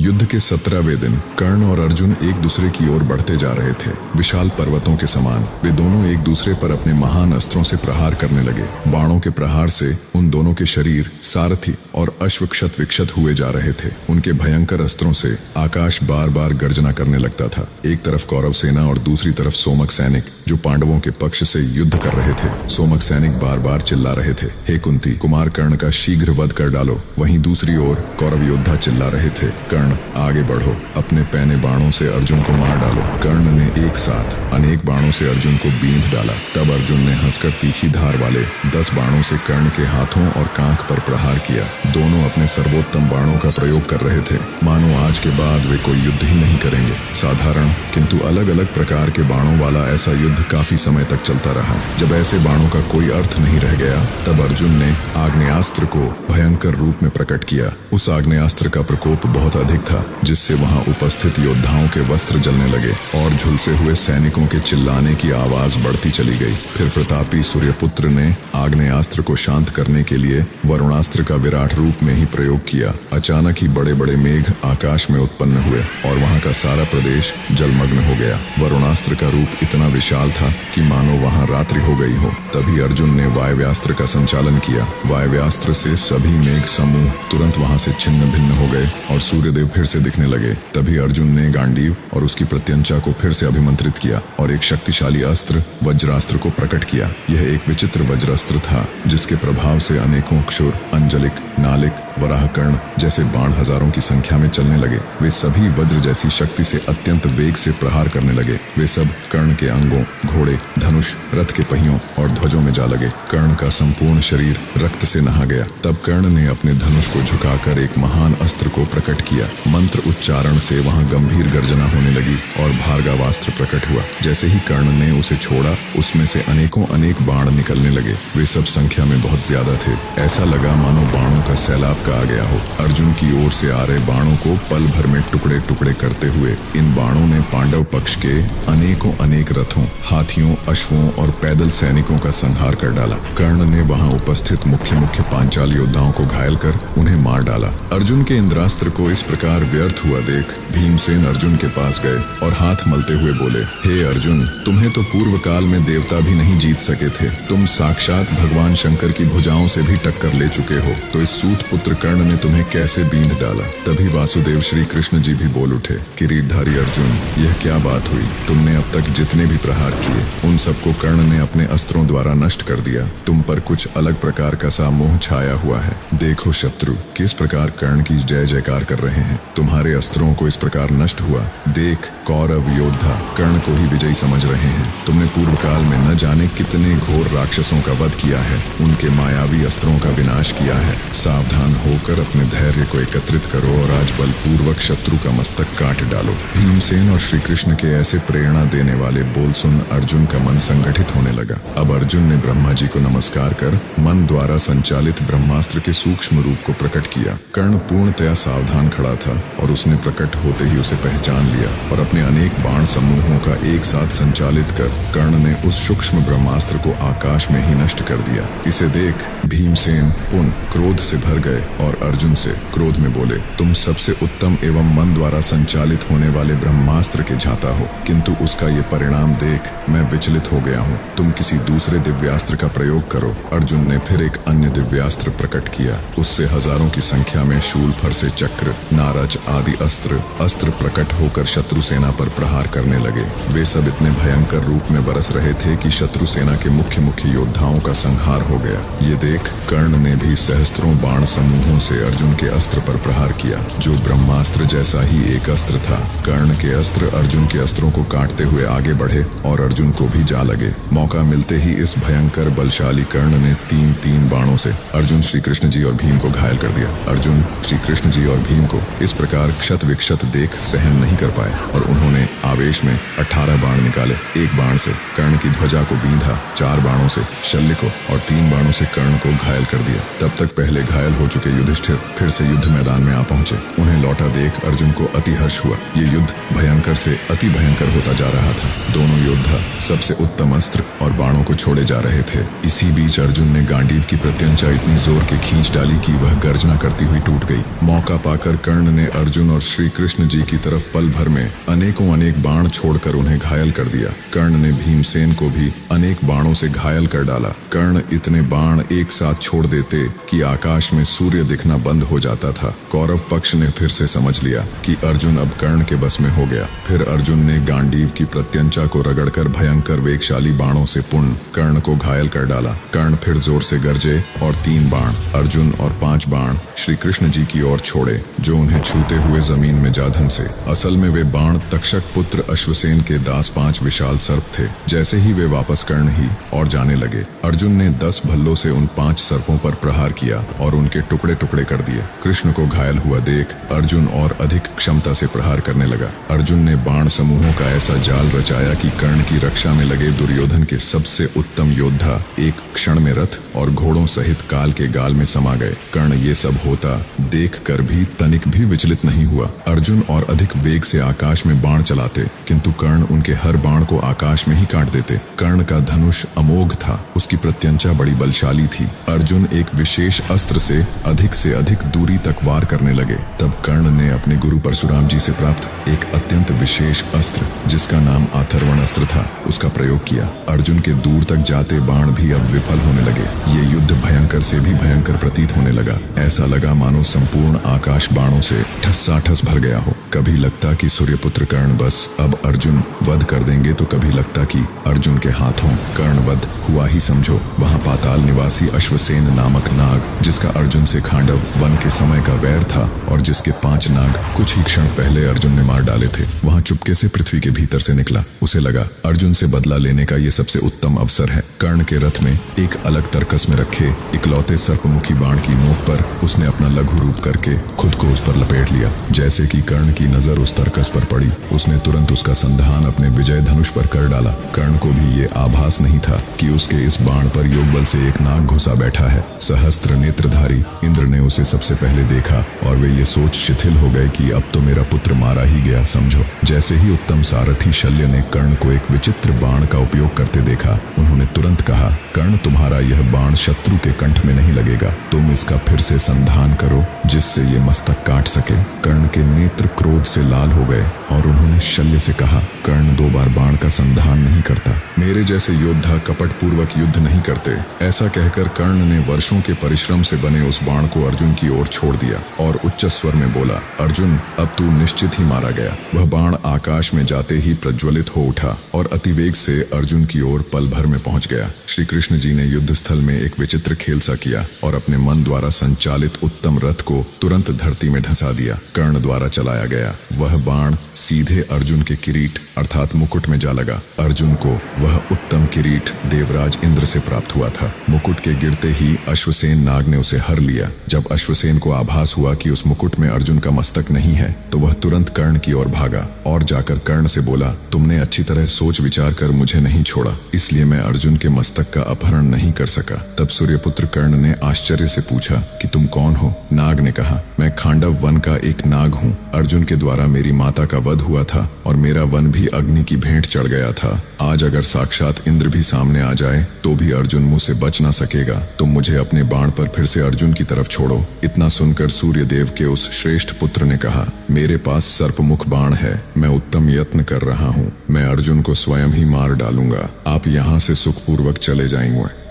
युद्ध के 17वें दिन कर्ण और अर्जुन एक दूसरे की ओर बढ़ते जा रहे थे। विशाल पर्वतों के समान वे दोनों एक दूसरे पर अपने महान अस्त्रों से प्रहार करने लगे। बाणों के प्रहार से उन दोनों के शरीर, सारथी और अश्व क्षत विक्षत हुए जा रहे थे। उनके भयंकर अस्त्रों से आकाश बार बार गर्जना करने लगता था। एक तरफ कौरव सेना और दूसरी तरफ सोमक सैनिक जो पांडवों के पक्ष से युद्ध कर रहे थे। सोमक सैनिक बार बार चिल्ला रहे थे, हे कुंती, कुमार कर्ण का शीघ्र वध कर डालो। वहीं दूसरी ओर कौरव योद्धा चिल्ला रहे थे, कर्ण आगे बढ़ो, अपने पैने बाणों से अर्जुन को मार डालो। कर्ण ने एक साथ अनेक बाणों से अर्जुन को बींध डाला। तब अर्जुन ने हंसकर तीखी धार वाले 10 बाणों से कर्ण के हाथों और कांख पर प्रहार किया। दोनों अपने सर्वोत्तम बाणों का प्रयोग कर रहे थे, मानो आज के बाद वे कोई युद्ध ही नहीं करेंगे। साधारण किंतु अलग अलग प्रकार के बाणों वाला ऐसा युद्ध काफी समय तक चलता रहा। जब ऐसे बाणों का कोई अर्थ नहीं रह गया, तब अर्जुन ने आग्नेयास्त्र को भयंकर रूप में प्रकट किया। उस आग्नेयास्त्र का प्रकोप बहुत अधिक था, जिससे वहां उपस्थित योद्धाओं के वस्त्र जलने लगे और झुलसे हुए सैनिकों के चिल्लाने की आवाज बढ़ती चली गई। फिर प्रतापी सूर्यपुत्र ने आग्नेयास्त्र को शांत करने के लिए वरुणास्त्र का विराट रूप में ही प्रयोग किया। अचानक ही बड़े बड़े मेघ आकाश में उत्पन्न हुए और वहां का सारा प्रदेश जलमग्न हो गया। वरुणास्त्र का रूप इतना विशाल था कि मानो वहां रात्रि हो गई हो। तभी अर्जुन ने वायव्यास्त्र का संचालन किया। वायव्यास्त्र से सभी मेघ समूह तुरंत वहां से छिन्न भिन्न हो गए और सूर्यदेव फिर से दिखने लगे। तभी अर्जुन ने गांडीव और उसकी प्रत्यंचा को फिर से अभिमंत्रित किया और एक शक्तिशाली अस्त्र वज्रास्त्र को प्रकट किया। यह एक विचित्र वज्रास्त्र था, जिसके प्रभाव से अनेकों क्षुर, अंजलिक, नालिक, वराहकर्ण जैसे बाण हजारों की संख्या में चलने लगे। वे सभी वज्र जैसी शक्ति से अत्यंत वेग से प्रहार करने लगे। वे सब कर्ण के अंगों, घोड़े, धनुष, रथ के पहियों और ध्वजों में जा लगे। कर्ण का संपूर्ण शरीर रक्त से नहा गया। तब कर्ण ने अपने धनुष को झुकाकर एक महान अस्त्र को प्रकट किया। मंत्र उच्चारण से वहां गंभीर गर्जना होने लगी और भार्गवास्त्र प्रकट हुआ। जैसे ही कर्ण ने उसे छोड़ा, उसमें से अनेकों अनेक बाण निकलने लगे। वे सब संख्या में बहुत ज्यादा थे। ऐसा लगा मानो बाणों का सैलाब का आ गया हो। अर्जुन की ओर से आ रहे बाणों को पल भर में टुकड़े टुकड़े करते हुए इन बाणों ने पांडव पक्ष के अनेकों अनेक रथों, हाथियों, अश्वों और पैदल सैनिकों का संहार कर डाला। कर्ण ने वहां उपस्थित मुख्य मुख्य पांचाल योद्धाओं को घायल कर उन्हें मार डाला। अर्जुन के इंद्रास्त्र को इस प्रकार व्यर्थ हुआ देख भीमसेन अर्जुन के पास गए और हाथ मलते हुए बोले, हे अर्जुन, तुम्हें तो पूर्व काल में देवता भी नहीं जीत सके थे। तुम साक्षात भगवान शंकर की भुजाओं से भी टक्कर ले चुके हो, तो इस सूत पुत्र कर्ण ने तुम्हें कैसे बींध डाला। तभी वासुदेव श्री कृष्ण जी भी बोल उठे, किरीटधारी अर्जुन, यह क्या बात हुई। तुमने अब तक जितने भी प्रहार किए, उन सबको कर्ण ने अपने अस्त्रों द्वारा नष्ट कर दिया। तुम पर कुछ अलग प्रकार का सा मोह छाया हुआ है। देखो शत्रु, किस प्रकार कर्ण की जय जयकार कर रहे हैं। तुम्हारे अस्त्रों को इस प्रकार नष्ट हुआ देख कौरव योद्धा कर्ण को ही विजयी समझ रहे हैं। तुमने पूर्व काल में न जाने कितने घोर राक्षसों का वध किया है, उनके मायावी अस्त्रों का विनाश किया है। सावधान होकर अपने धैर्य को एकत्रित करो और आज बलपूर्वक शत्रु का मस्तक काट डालो। भीमसेन और श्री कृष्ण के ऐसे प्रेरणा देने वाले बोल सुन अर्जुन का मन संगठित होने लगा। अब अर्जुन ने ब्रह्मा जी को नमस्कार कर मन द्वारा संचालित ब्रह्मास्त्र के सूक्ष्म रूप को प्रकट किया। कर्ण पूर्णतया सावधान खड़ा था और उसने प्रकट होते ही उसे पहचान लिया और अपने अनेक बाण समूहों का एक साथ संचालित कर कर्ण ने उस सूक्ष्म ब्रह्मास्त्र को आकाश में ही नष्ट कर दिया। इसे देख भीमसेन पुनः क्रोध से भर गए और अर्जुन से क्रोध में बोले, तुम सबसे उत्तम एवं मन द्वारा संचालित होने वाले ब्रह्मास्त्र के झाता हो, किंतु उसका ये परिणाम देख मैं विचलित हो गया हूँ। तुम किसी दूसरे दिव्यास्त्र का प्रयोग करो। अर्जुन ने फिर एक अन्य दिव्यास्त्र प्रकट किया। उससे हजारों की संख्या में शूल, फरसे, चक्र, नारज आदि अस्त्र प्रकट होकर शत्रु सेना पर प्रहार करने लगे। वे सब इतने भयंकर रूप में बरस रहे थे कि शत्रु सेना के मुख्य मुख्य योद्धाओं का संहार हो गया। ये देख कर्ण ने भी सहस्त्रों बाण समूहों से अर्जुन के अस्त्र पर प्रहार किया, जो ब्रह्मास्त्र जैसा ही एक अस्त्र था। कर्ण के अस्त्र अर्जुन के अस्त्रों को काटते हुए आगे बढ़े और अर्जुन को भी जा लगे। मौका मिलते ही इस भयंकर बलशाली कर्ण ने तीन बाणों से अर्जुन, श्री कृष्ण जी और भीम को घायल कर दिया। अर्जुन, श्री कृष्ण जी और भीम को इस प्रकार क्षत विक्षत देख सहन नहीं कर पाए और उन्होंने आवेश में 18 बाण निकाले। एक बाण से कर्ण की ध्वजा को बींधा, 4 बाणों से शल्य को और 3 बाणों से कर्ण को घायल कर दिया। तब तक पहले घायल हो चुके युधिष्ठिर फिर से युद्ध मैदान में आ पहुंचे। उन्हें लौटा देख अर्जुन को अति हर्ष हुआ। ये युद्ध भयंकर से अति भयंकर होता जा रहा था। दोनों योद्धा सबसे उत्तम अस्त्र और बाणों को छोड़े जा रहे थे। इसी बीच अर्जुन ने गांडीव की प्रत्यंचा इतनी जोर के खींच डाली कि वह गर्जना करती हुई टूट गई। मौका पाकर कर्ण ने अर्जुन और श्री कृष्ण जी की तरफ पल भर में अनेकों अनेक बाण छोड़कर उन्हें घायल कर दिया। कर्ण ने भीमसेन को भी अनेक बाणों से घायल कर डाला। कर्ण इतने बाण एक साथ छोड़ देते कि आकाश में सूर्य दिखना बंद हो जाता था। कौरव पक्ष ने फिर से समझ लिया कि अर्जुन अब कर्ण के बस में हो गया। फिर अर्जुन ने गांडीव की प्रत्यंचा को रगड़कर भयंकर वेगशाली बाणों से पुण्य कर्ण को घायल कर डाला। कर्ण फिर जोर से गरजे और 3 बाण अर्जुन और 5 बाण श्री कृष्ण जी की ओर छोड़े, जो उन्हें छूते हुए जमीन में जा धंसे। असल में वे बाण तक्षक पुत्र अश्वसेन के दास 5 विशाल सर्प थे। जैसे ही वे वापस कर्ण ही और जाने लगे, अर्जुन ने 10 भल्लों से उन 5 सर्पों पर प्रहार किया और उनके टुकड़े टुकड़े कर दिए। कृष्ण को घायल हुआ देख अर्जुन और अधिक क्षमता से प्रहार करने लगा। अर्जुन ने बाण समूहों का ऐसा जाल रचाया कि कर्ण की रक्षा में लगे दुर्योधन के सबसे उत्तम योद्धा एक क्षण में रथ और घोड़ों सहित काल के गाल में समा गए। कर्ण ये सब होता देखकर भी तनिक भी विचलित नहीं हुआ। अर्जुन और अधिक वेग से आकाश में बाण चलाते, किंतु कर्ण उनके हर बाण को आकाश में ही काट देते। कर्ण का धनुष अमोघ था, उसकी प्रत्यंचा बड़ी बलशाली थी। अर्जुन एक विशेष अस्त्र से अधिक दूरी तक वार करने लगे। तब कर्ण ने अपने गुरु परशुराम जी से प्राप्त एक अत्यंत विशेष अस्त्र, जिसका नाम अथर्वण अस्त्र था, उसका प्रयोग किया। अर्जुन के दूर तक जाते बाण भी अब विफल होने लगे। ये युद्ध भयंकर से भी भयंकर प्रतीत होने लगा। ऐसा लगा मानो संपूर्ण आकाश बाणों से ठस्साठस भर गया हो। कभी लगता कि सूर्यपुत्र कर्ण बस अब अर्जुन वध कर देंगे, तो कभी लगता कि अर्जुन के हाथों कर्ण वध हुआ ही समझो। वहां पाताल निवासी अश्वसेन नामक नाग, जिसका अर्जुन से खांडव वन के समय का वैर था और जिसके 5 नाग कुछ ही क्षण पहले अर्जुन ने मार डाले थे, वहां चुपके से पृथ्वी के भीतर से निकला। उसे लगा अर्जुन से बदला लेने का ये सबसे उत्तम अवसर है। कर्ण के रथ में एक अलग तरकस में रखे इकलौते सर्पमुखी बाण की नोक पर उसने अपना लघु रूप करके खुद को उस पर लपेट लिया। जैसे कि कर्ण की नजर उस तरकस पर पड़ी, उसने तुरंत उसका संधान अपने विजय धनुष पर कर डाला। कर्ण को भी ये आभास नहीं था कि उसके इस बाण पर योग बल से एक नाग घुसा बैठा है। सहस्त्र नेत्रधारी इंद्र ने उसे सबसे पहले देखा और वे ये सोच शिथिल हो गए कि अब तो मेरा पुत्र मारा ही गया समझो। जैसे ही उत्तम सारथी शल्य ने कर्ण को एक विचित्र बाण का उपयोग करते देखा, उन्होंने तुरंत कहा, कर्ण तुम्हारा यह बाण शत्रु के कंठ में नहीं लगेगा, तुम इसका फिर से संधान करो जिससे ये मस्तक काट सके। कर्ण के नेत्र क्रोध से लाल हो गए और उन्होंने शल्य से कहा, कर्ण 2 बार बाण का संधान नहीं करता, मेरे जैसे योद्धा कपट पूर्वक युद्ध नहीं करते। ऐसा कहकर कर्ण ने वर्षों के परिश्रम से बने उस बाण को अर्जुन की ओर छोड़ दिया और उच्च स्वर में बोला, अर्जुन अब तू निश्चित ही मारा गया। वह बाण आकाश में जाते ही प्रज्वलित हो उठा और अतिवेग से अर्जुन की ओर पल भर में पहुंच गया। श्री कृष्ण जी ने युद्ध स्थल में एक विचित्र खेल सा किया और अपने मन द्वारा संचालित उत्तम रथ को तुरंत धरती में ढसा दिया। कर्ण द्वारा चलाया गया वह बाण सीधे अर्जुन के किरीट अर्थात मुकुट में जा लगा। अर्जुन को वह उत्तम किरीट देवराज इंद्र से प्राप्त हुआ था। मुकुट के गिरते ही अश्वसेन नाग ने उसे हर लिया। जब अश्वसेन को आभास हुआ कि उस मुकुट में अर्जुन का मस्तक नहीं है, तो वह तुरंत कर्ण की ओर भागा और जाकर कर्ण से बोला, तुमने अच्छी तरह सोच विचार कर मुझे नहीं छोड़ा, इसलिए मैं अर्जुन के मस्तक का अपहरण नहीं कर सका। तब सूर्यपुत्र कर्ण ने आश्चर्य से पूछा कि तुम कौन हो? नाग ने कहा, मैं खांडव वन का एक नाग हूँ। अर्जुन के द्वारा मेरी माता का वध हुआ था और मेरा वन भी अग्नि की भेंट चढ़ गया था। आज अगर साक्षात इंद्र भी सामने आ जाए तो भी अर्जुन मुझसे बच ना सकेगा। तुम मुझे अपने बाण पर फिर से अर्जुन की तरफ छोड़ो। इतना सुनकर सूर्यदेव के उस श्रेष्ठ पुत्र ने कहा, मेरे पास सर्पमुख बाण है, मैं उत्तम यत्न कर रहा हूँ, मैं अर्जुन को स्वयं ही मार डालूंगा। आप यहाँ से सुखपूर्वक चले जाएंगे।